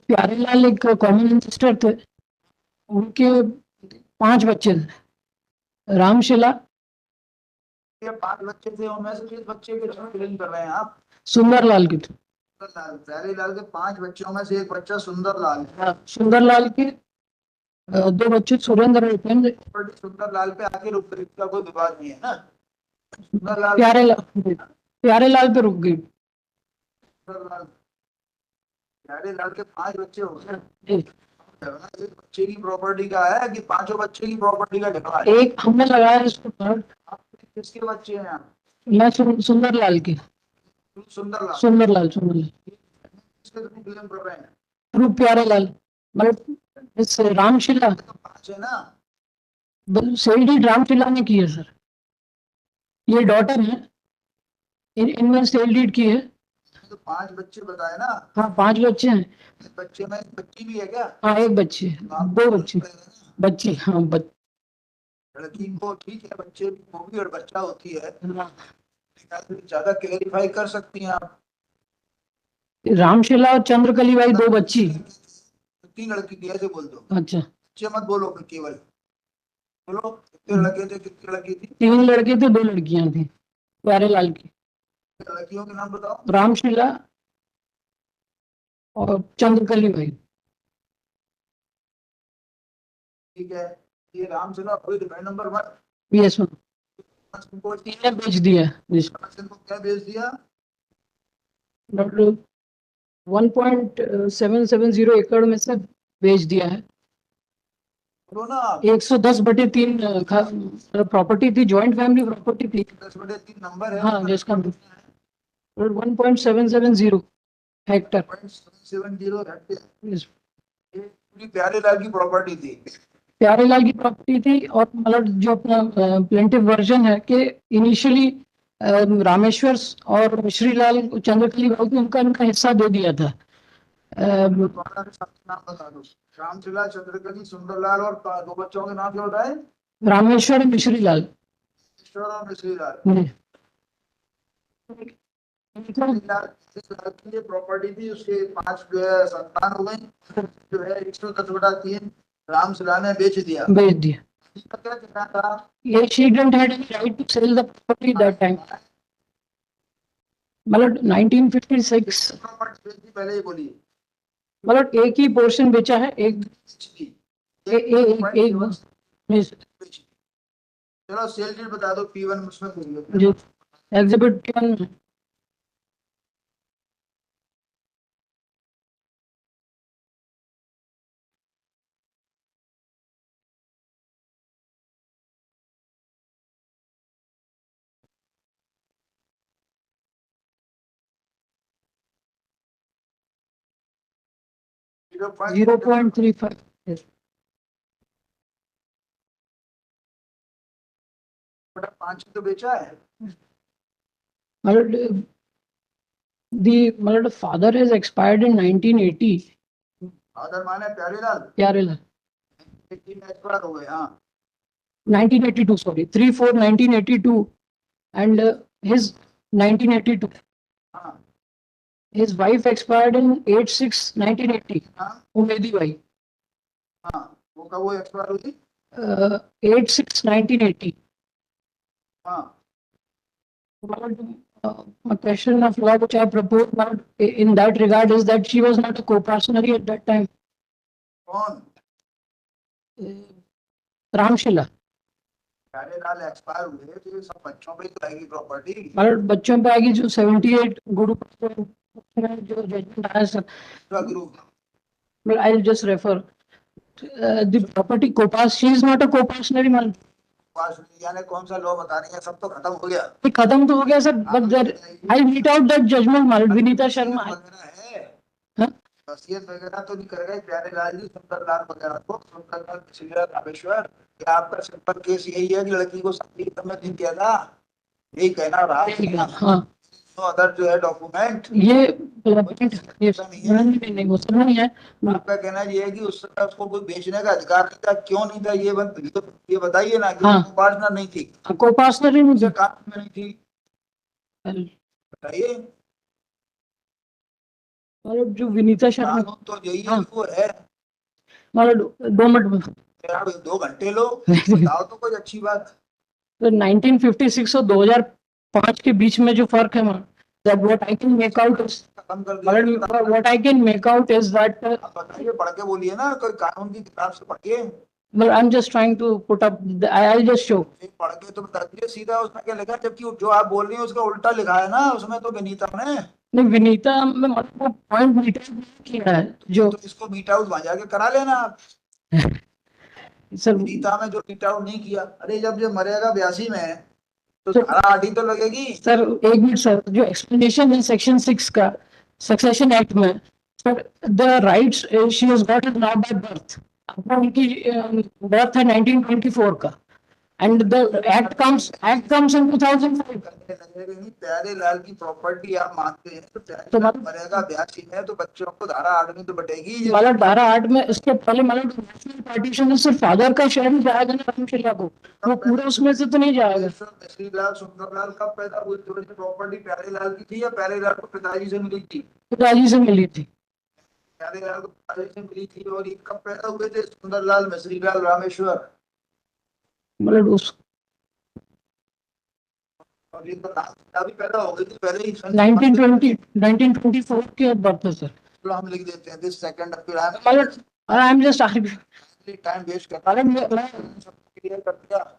प्यारेलाल एक common ancestor थे, उनके 5 बच्चे थे। रामशिला, ये 5 बच्चे थे, उनमें से किस बच्चे के नाम फिलिंग कर रहे हैं आप? सुंदरलाल के थे। सुंदरलाल, प्यारेलाल के 5 बच्चों में से एक बच्चा सुंदरलाल है। हाँ, सुंदरलाल के 2 बच्चे सुरेंद्र और उपेंद्र। बट सुंदरलाल पे आके रुक गई, इसका कोई विवाद नहीं है ना? सुंदरलाल प्यारेलाल पे रुक गई। सुंदरलाल प्यारेलाल के 5 बच्चे हो गए। जी। झगड़ा एक बच्चे की प्रॉपर्टी का है कि 5 बच्चे की प्रॉपर्टी का झगड़ा है? एक हमने लगाया इसको पर। किसके बच्चे हैं आप? मैं सुंदरलाल के। सुंदरलाल सुंदरलाल किसके तुम क्लेम कर रहे हैं? प्रूफ प्यारेलाल, मतलब इस रामशिला तो 5 है ना? सही डीड रामशिला ने की है सर। ये डॉटर है, इनमें सेल डीड की है। तो 5 बच्चे बताए ना? हाँ, 5 बच्चे हैं। इस बच्चे में एक बच्ची भी है क्या? हाँ, एक बच्ची, तो आप 2 बच्चे। बोल रहे हैं ना, बच्ची, हाँ लड़की को ठीक है, बच्चे को भी और बच्चा होती है, हाँ। ज्यादा क्लेरिफाई कर सकती हैं आप? रामशिला और चंद्रकली भाई 2 बच्ची। 3 लड़की थी ऐसे बोल दो, अच्छा, बच्चे मत बोलो फिर केवल, बोलो कितने लड़के थे, कितनी लड़की थी? 3 लड़के थे, 2 लड़कियां थी प्यारेलाल की। लड़कियों के नाम बताओ। रामशिला और चंद्रकली भाई। ठीक है, ये राम से कोई डिमांड नंबर 1 यस मैम, तुमको ने बेच दिया है। को क्या भेज दिया? डॉक्टर 1.770 एकड़ में से बेच दिया है। बोलो ना, 110/3 प्रॉपर्टी थी, जॉइंट फैमिली प्रॉपर्टी थी। 10/3 नंबर है हाँ, जिसका 1.770 हेक्टर। 0.70 हेक्टेयर। Yes. ये पूरी प्यारेलाल की प्रॉपर्टी थी। प्यारेलाल की प्रॉपर्टी थी, और मतलब जो अपना प्लेंटिव वर्जन है कि इनिशियली रामेश्वर और श्रीलाल चंद्रकली भाई को उनका हिस्सा दे दिया था। तुम्हारा के साथ नाम बता दो। रामशिला, चंद्रकली, सुंदरलाल और 2 बच्चों के नाम क्या बताए? रामेश्वर मिश्रीलाल। ईश्वर और मिश्रीलाल। मिश्रीलाल जिस लाल की ये प्रॉपर्टी थी, उसके 5 जो है संतान हो गए, जो है 110/3 रामशिला ने बेच दिया। बेच दिया। इसका क्या कहना था? ये she didn't had any right to sell the property that time, मतलब 1956। प्रॉपर्टी बेच दी, पहले ही बोलिए। मतलब एक ही पोर्शन बेचा है, एक चलो सेल डीड बता दो, P1 उसमें बोलिए। जो एग्जिबिट 1 0.35। 5 तो बेचा है। मतलब मतलब father is expired in 1980। Father माने प्यारेलाल, प्यारेलाल 18 हो गए। हाँ 1982, sorry, 3/4/1982, and his 1982, हाँ his wife expired in 8/6/1980, हाँ उमेदी भाई। हाँ, वो कब वो एक्सपायर हुई? 8/6/1980। हाँ My question of law which I propose now in that regard is that she was not a co-partner at that time. कौन? रामशिला। प्यारेलाल एक्सपायर हुए तो ये सब बच्चों पे तो आएगी प्रॉपर्टी। मतलब बच्चों पे आएगी जो 78 गुरु जो जजमेंट आया sir. Group I'll just refer the property co-pass. She is not a co-partner man. पास यानी कौन सा लॉ बता रही है? सब तो खत्म हो गया। ये खत्म तो हो गया sir, but there I read out that judgment मालूम विनीता शर्मा है। हाँ? वसीयत वगैरह तो नहीं कर गए प्यारेलाल जी सुंदरलाल वगैरह को? सुंदरलाल श्रीलाल रामेश्वर, या आपका सिंपल केस यही है कि लड़की को शादी के समय नहीं किया था, यही कहना रहा? हाँ, तो अदर जो है डॉक्यूमेंट ये नहीं वो सब नहीं है। आपका कहना ये है कि उस समय उसको कोई बेचने का अधिकार नहीं था, क्यों नहीं था? ये बताइए ना, कि हाँ, पार्टनर नहीं थी, को-पार्टनर ही नहीं काम में नहीं थी, थी। बताइए। मतलब जो विनीता शर्मा, कानून तो यही है हाँ, जो है। मतलब 2 मिनट यार 2 घंटे लो, बताओ तो कोई अच्छी बात। तो 1956 और 2005 के बीच में जो फर्क है, that what I can make out is, खत्म कर दिया। what I can make out is that आप बताइए, पढ़ के बोलिए ना, कोई कानून की किताब से पढ़िए। well, I'm just trying to put up I'll just show। एक पढ़ के तो बता दीजिए सीधा उसमें क्या लिखा है, जबकि जो आप बोल रही हैं उसका उल्टा लिखा है ना उसमें तो विनीता ने। नहीं, विनीता में मतलब पॉइंट मीटर किया है जो तो इसको मीट आउट वहां जाके करा लेना आप। सर। विनीता में जो मीट आउट नहीं किया, अरे जब जो मरेगा 82 में तो सर, धारा 8 ही तो लगेगी। सर एक मिनट सर, जो एक्सप्लेनेशन है सेक्शन 6 का सक्सेशन एक्ट में, sir the rights she has got it now by birth. अपना उनकी बर्थ है 1924 का, and the act comes in 2005। करने लगेगा नहीं, प्यारे लाल की प्रॉपर्टी आप मानते हैं तो प्यारे तो लाल मतलब मरेगा 82 में तो बच्चों को धारा 8 में तो बटेगी ये। मतलब 12/8 में इसके पहले मतलब नेशनल पार्टीशन सिर्फ फादर का शेयर ही जाएगा ना रामशैया को, वो पूरा उसमें से तो नहीं जाएगा। श्रीलाल सुंदरलाल कब पैदा हुए, थोड़ी सी प्रॉपर्टी प्यारे लाल की थी या प्यारे लाल को पिताजी से मिली थी? पिताजी से मिली थी। प्यारे लाल को पिताजी से मिली थी। और ये कब पैदा हुए थे सुंदरलाल मिश्रीलाल रामेश्वर? मतलब उस और ये तो अभी पैदा हो गई थी पहले ही 1924 के बर्थ है सर। तो हम लिख देते हैं दिस सेकंड मतलब I am just argue. Time waste कर क्लियर कर दिया।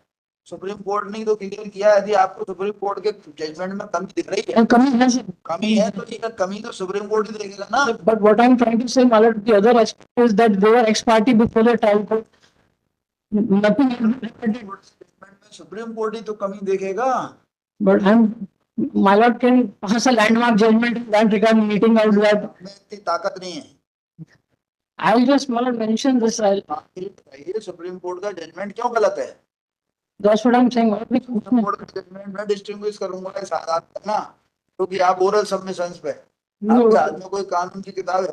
सुप्रीम कोर्ट ने तो क्लियर किया। यदि आपको सुप्रीम कोर्ट के जजमेंट में कमी दिख रही है, कमी है सर, कमी है तो ठीक है, कमी तो सुप्रीम कोर्ट ही देखेगा ना। but what I'm trying to say, Malad, the other aspect is that they were ex parte before the trial court. Nothing happened, judgment में सुप्रीम कोर्ट ही तो कमी देखेगा। but my lord can pass a landmark judgment in that regard, meeting out that. में इतनी ताकत नहीं है। I'll just, my lord, mention this. ये सुप्रीम कोर्ट का जजमेंट क्यों गलत है? That's what I'm saying. Supreme court का जजमेंट मैं डिस्टिंग्विश करूंगा इस आधार पर ना, क्योंकि आप ओरल सबमिशंस पे, आपके हाथ में कोई कानून की किताब है,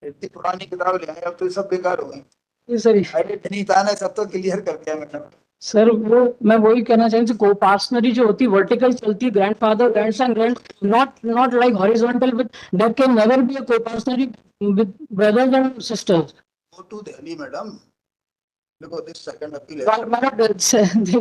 इतनी पुरानी किताब ले आए, अब तो सब बेकार हो गई। सर विनीता ने सब तो क्लियर कर दिया मैडम। सर वो मैं वही कहना चाहूँ, कोपार्सनरी जो होती वर्टिकल चलती, grandfather grandson grand, not like horizontal, with there can never be a coparcenary with brothers and sisters. Go to Delhi madam, देखो दिस सेकंड अपील है।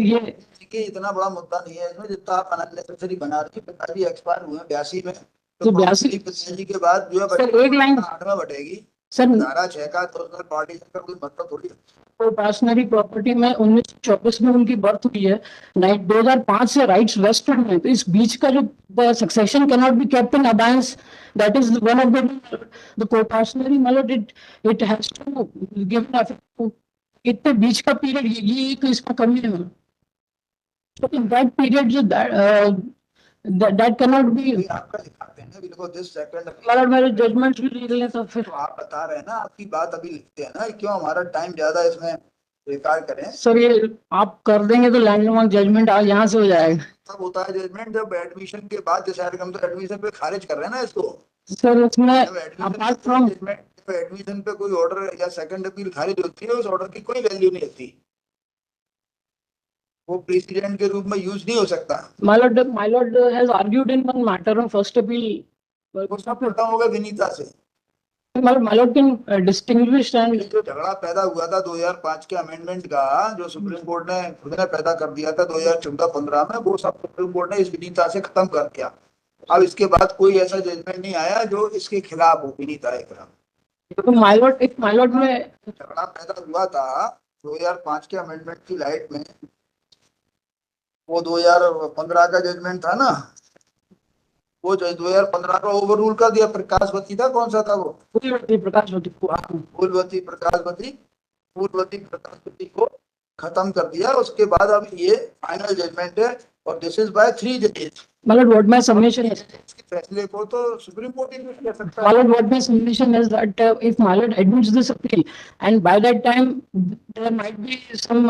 ये देखिए इतना बड़ा मुद्दा नहीं है इसमें जितना आप अननेसेसरी बना रही है। पिताजी एक्सपायर हुए 82 में, तो 82 पिताजी के बाद जो है सर एक लाइन 8 में बटेगी। सर, धारा 6 का तो पार्टी का कोई मतलब थोड़ी। पर्सनरी प्रॉपर्टी में 1924 में उनकी बर्थ हुई है, 2005 से राइट्स वेस्टेड में, तो इस बीच का जो succession can not be kept in abeyance, that is one of the coparcenary मतलब इट हैज टू गिव इतने बीच का पीरियड, ये एक इसका कमी है। तो इन दैट पीरियड जो दैट कैन नॉट बी। आपका दिखाते हैं देखो दिस सेकंड मतलब मेरे जजमेंट्स भी लिख लें तो फिर तो आप बता रहे हैं ना, आपकी बात अभी लिखते हैं ना, क्यों हमारा टाइम ज्यादा इसमें बेकार करें। सर ये आप कर देंगे तो लैंडमार्क जजमेंट आज यहाँ से हो जाएगा। तब होता है जजमेंट जब एडमिशन के बाद डिसाइड, हम तो एडमिशन पे खारिज कर रहे हैं ना इसको। सर इसमें एडमिशन अपार्ट फ्रॉम एडमिशन पे कोई ऑर्डर या सेकंड अपील खारिज होती है, उस ऑर्डर की कोई वैल्यू नहीं होती, वो प्रेसिडेंट के रूप में यूज नहीं हो सकता। my lord has argued in one matter on first appeal. वो सब खत्म होगा विनीता से। my lord can distinguish and जो झगड़ा पैदा हुआ था 2005 के अमेंडमेंट का, जो सुप्रीम कोर्ट ने खुद ने पैदा कर दिया था 2014-15 में, वो सब सुप्रीम कोर्ट ने इस विनीता से खत्म कर दिया। अब इसके बाद कोई ऐसा जजमेंट नहीं आया जो इसके खिलाफ हो, विनीता के खिलाफ। तो my lord में झगड़ा पैदा हुआ था 2005 के अमेंडमेंट की लाइट में, वो 2015 का जजमेंट था ना, वो जो 2015 का ओवर रूल कर दिया। प्रकाशवती था, कौन सा था वो? फूलवती प्रकाशवती को खत्म कर दिया। उसके बाद अब ये फाइनल जजमेंट है, और दिस इज बाय 3 जजेस। मतलब what my submission is, इसके फैसले को तो सुप्रीम कोर्ट ही नहीं कर सकता। my lord, what my submission is that if my lord admits this appeal and by that time there might be some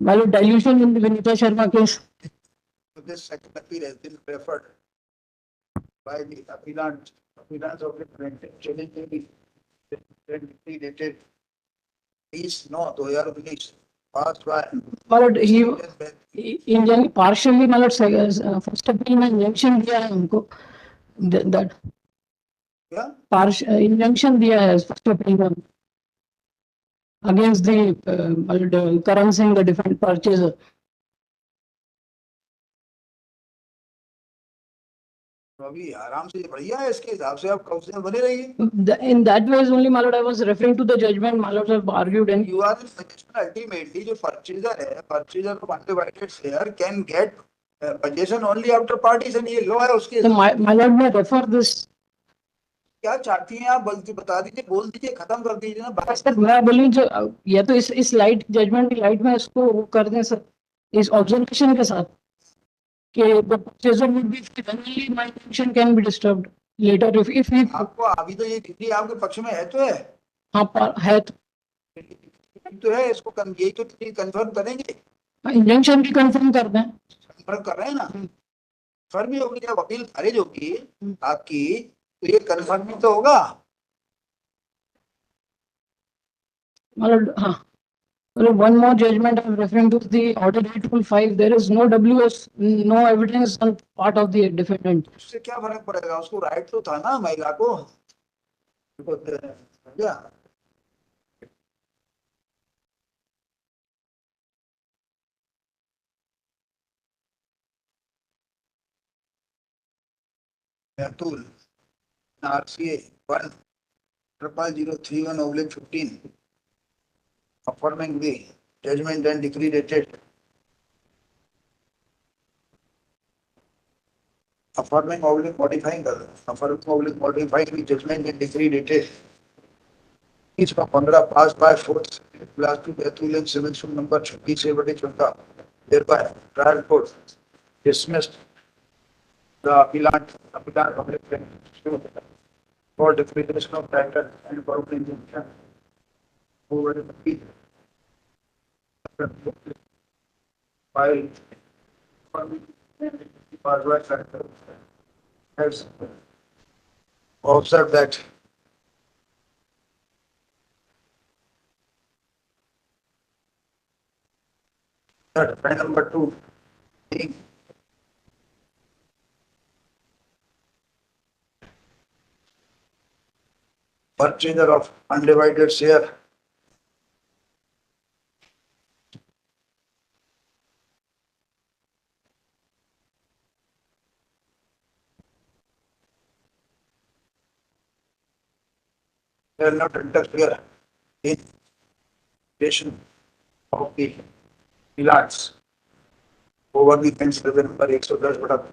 my lord dilution in the Vinita Sharma case. So this second appeal has been preferred by the appellant of the plaintiff, challenging the dated 2019 passed by my lord he partially my lord first appeal में injunction दिया है उनको that क्या injunction दिया है first appeal में against the Karan Singh the defence purchaser. तो अभी आराम से बढ़िया है, इसके हिसाब से आप काउंसिलर बने रहिए. In that way only, my lord, I was referring to the judgment my lords have argued in. You are in suggestion ultimately जो purchaser है, purchaser of undivided share can get possession only after partition. ये law है उसके. So my lord may refer this. क्या चाहती हैं आप, बल्कि बता दीजिए, बोल दीजिए, खत्म कर दीजिए ना बात. सर मैं बोली जो या तो इस लाइट जजमेंट की लाइट में इसको वो कर दें सर, इस ऑब्जर्वेशन के साथ कि the purchaser would be only my intention can be disturbed later if आपको अभी तो ये डिग्री आपके पक्ष में है तो है. हाँ है तो है, इसको यही तो कंफर्म करेंगे. इंजंक्शन भी कंफर्म कर दें. कंफर्म कर रहे हैं ना. कंफर्म ही होगी, जब अपील खारिज होगी आपकी तो ये कंफर्म ही तो होगा. मतलब हाँ, one more judgment I'm referring to the order 825. There is no WS, no evidence on part of the defendant. उससे क्या फर्क पड़ेगा, उसको राइट तो था ना महिला को. समझा. Atul RCA 10031/15 affirming the judgment and decree dated affirming modifying the judgment and decree dated each of 15/5/4 class 2 Atul and civil suit number 26/14 thereby trial court dismissed the appellant public defender for defamation of title and corrupt injunction over the appeal filed has observed that defendant number 2 being purchaser of undivided share shall not interfere in creation of the lots over the fence number 110/2.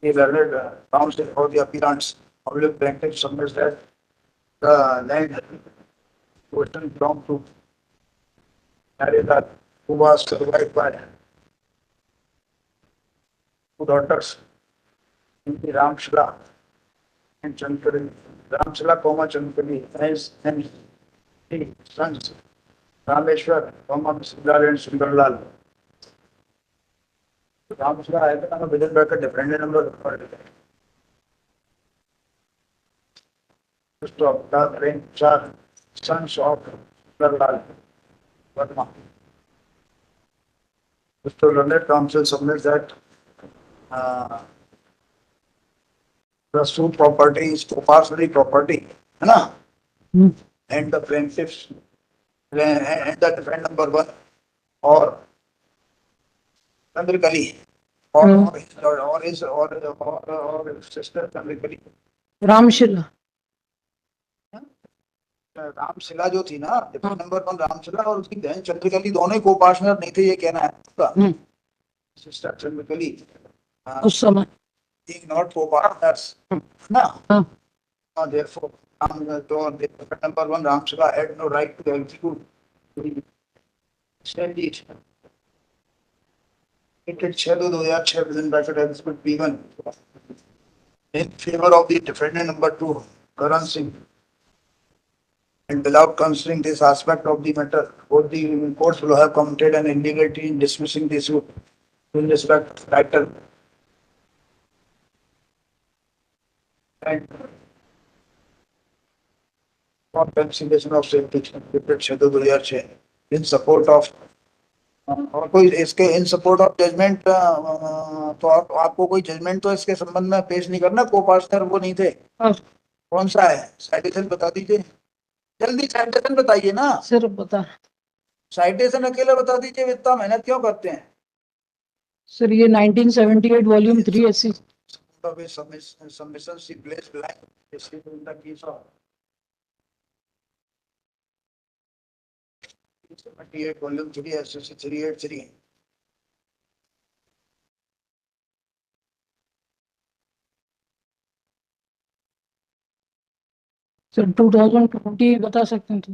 The learned counsel for the appearance of the plaintiff submits that the land question belonged to Narendra, who was survived by two daughters, Ramshila and Chankari. Ramshila, Chankari, and three sons, Rameshwar, Sundar and Sundarlal. Ramshila है तो within bracket defendant number stop the range char sons of Sundarlal Verma. Mr. Learned counsel submits that the suit property is partially property, है ना? And the plaintiffs and the defendant number 1 or Chandrakali or his sister Chandrakali. Ramshila. Ramshila जो थी ना, defend number 1 Ramshila और उसकी बहन चंद्रकली दोनों ही को पार्टनर नहीं थे, ये कहना है उसका. सिस्टर चंद्रकली उस समय नॉट को पार्टनर्स ना. Therefore, defendant number 1 Ramshila had no right to execute the stand it. Dated 6/2006 within bracket exhibit B1 in favor of the defendant number 2 Karan Singh. And without considering this aspect of the matter, both the courts will have committed an illegality in dismissing the suit in respect of title and compensation of safety dated 6/2006 in support of और कोई इसके इन support of judgement तो आपको कोई judgement तो इसके संबंध में पेश नहीं करना, को पार्टनर वो नहीं थे? हाँ कौन सा है साइटेशन बता दीजिए, जल्दी साइटेशन बताइए ना। सर बता। साइटेशन अकेले बता दीजिए, इतना मेहनत क्यों करते हैं? सर ये 1978 volume 3 SC. Submission she placed blank in the case of 78 volume 3 SCC 383. Sir 2020 बता सकते हैं तो।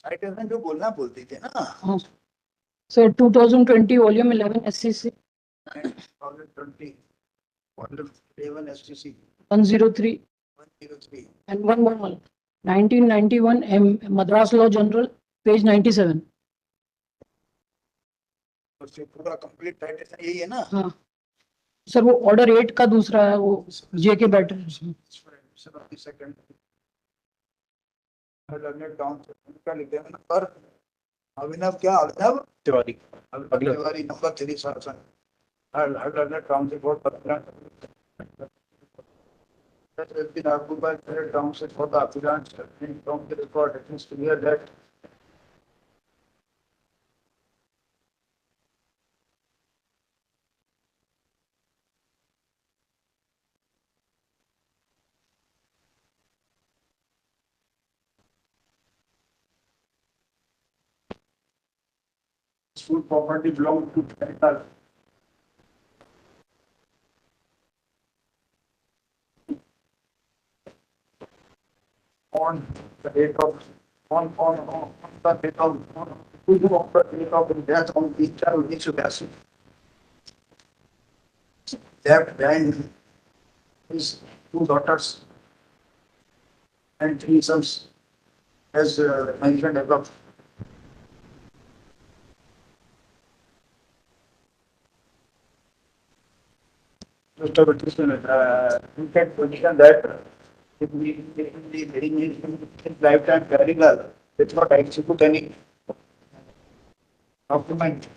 साइटेशन जो बोलना बोलती थी ना। हाँ sir 2020 volume 11 SCC 2020 volume 11 SCC 103 103. and 111 1991 Madras Law General page 97। उससे पूरा कंप्लीट साइटेशन यही है ना? हाँ सर वो ऑर्डर 8 का दूसरा है, वो जेके बैटर। सेकंड का लिखते हैं नंबर। अभिनव क्या अभिनव तिवारी अभिनव तिवारी नंबर 3 शासन हर टाउनशिप बोर्ड पर that has been argued by Federal Township for the appearance from the record. It is clear that school property belongs to Federal. On the date of on the date of the death of the child needs to pass. Left behind his two daughters and three sons, as mentioned above. Mr. Petitioner, you can position that if in lifetime paralegal, it's not execute any document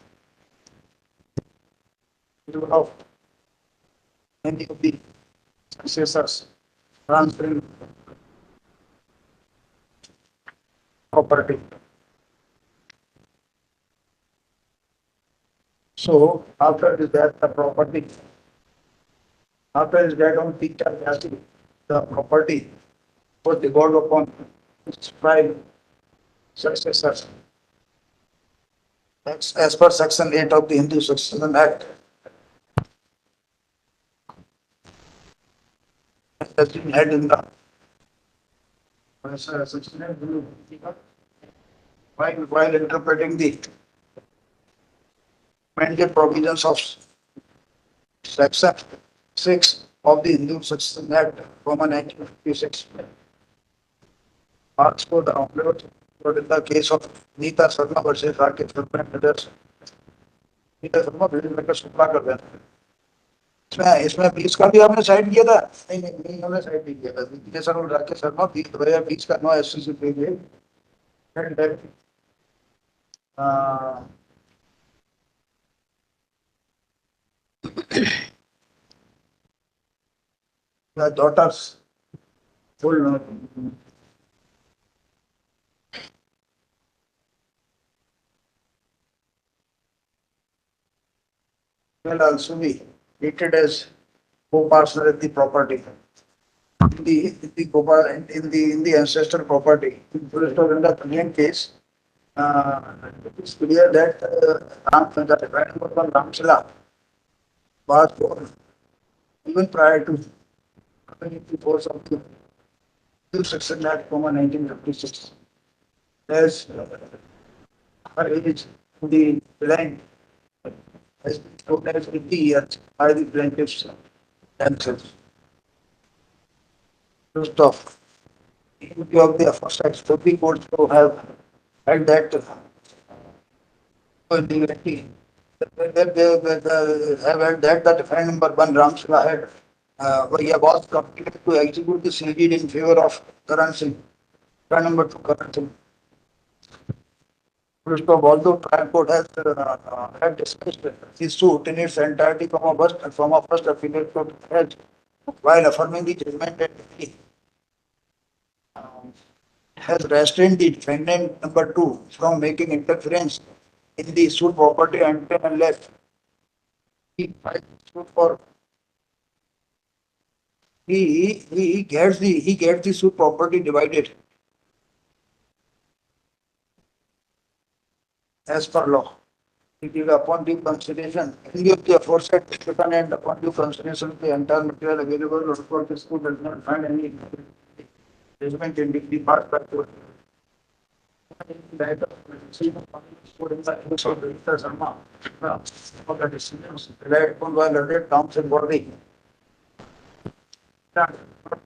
of any of the successors transferring property. So after his death, the property, after his death on Peter Cassie, the property was devolved upon his five successors. As per section 8 of the Hindu Succession Act. Has been had in the while interpreting the amended provisions of section 6 of the Hindu Succession Act from 1956. Asked for the upload in the case of Neeta Sharma versus Rakesh Sharma and others. Neeta Sharma building लेकर सुपला कर देना। इसमें बीच का भी आपने side किया था? नहीं हमने साइड नहीं किया था। नीता शर्मा राकेश शर्मा 2020 का 9 एससीसी पे गए and then the daughters full will also be treated as co-partner in the property. In the ancestral property. In the Indian case, it is clear that the referendum on Ramsala was born even prior to coming into force of the Hindu Succession Act from 1956. As her age in the line has been told as 50 years by the plaintiffs themselves. First off, the duty of the first act Supreme Court to have had that dignity. Have had that the defendant number one Ramsala had we have asked company to execute the deed in favor of Karan Singh. Try number 2, Karan Singh. First of all, although trial court has had dismissed the suit in its entirety from a first affiliate court head, while affirming the judgment and decree, has restrained the defendant number 2 from making interference in the suit property until unless he files suit for he gets the suit property divided as per law. It is upon due consideration, in view of the aforesaid discussion and upon due consideration of the entire material available, the court is does not find any judgment in the part by court. That Sharma for the decisions relied upon by learned terms and body. Not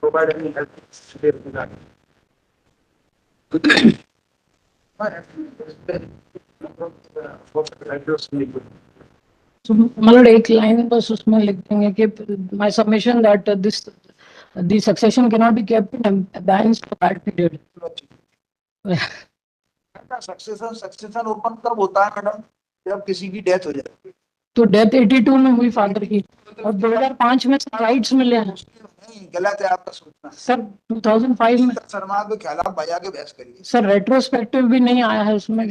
provide any help to the regard. So मतलब एक line बस उसमें लिख देंगे कि my submission that this the succession cannot be kept in abeyance for that period. Succession open कब होता है मैडम? जब किसी की डेथ हो जाए. तो डेथ 82 में हुई फादर की और 2005 में राइट्स मिले हैं. नहीं, गलत है आपका सोचना. सर 2005 में शर्मा के खिलाफ बजा के बहस करिए. सर रेट्रोस्पेक्टिव भी नहीं आया है उसमें.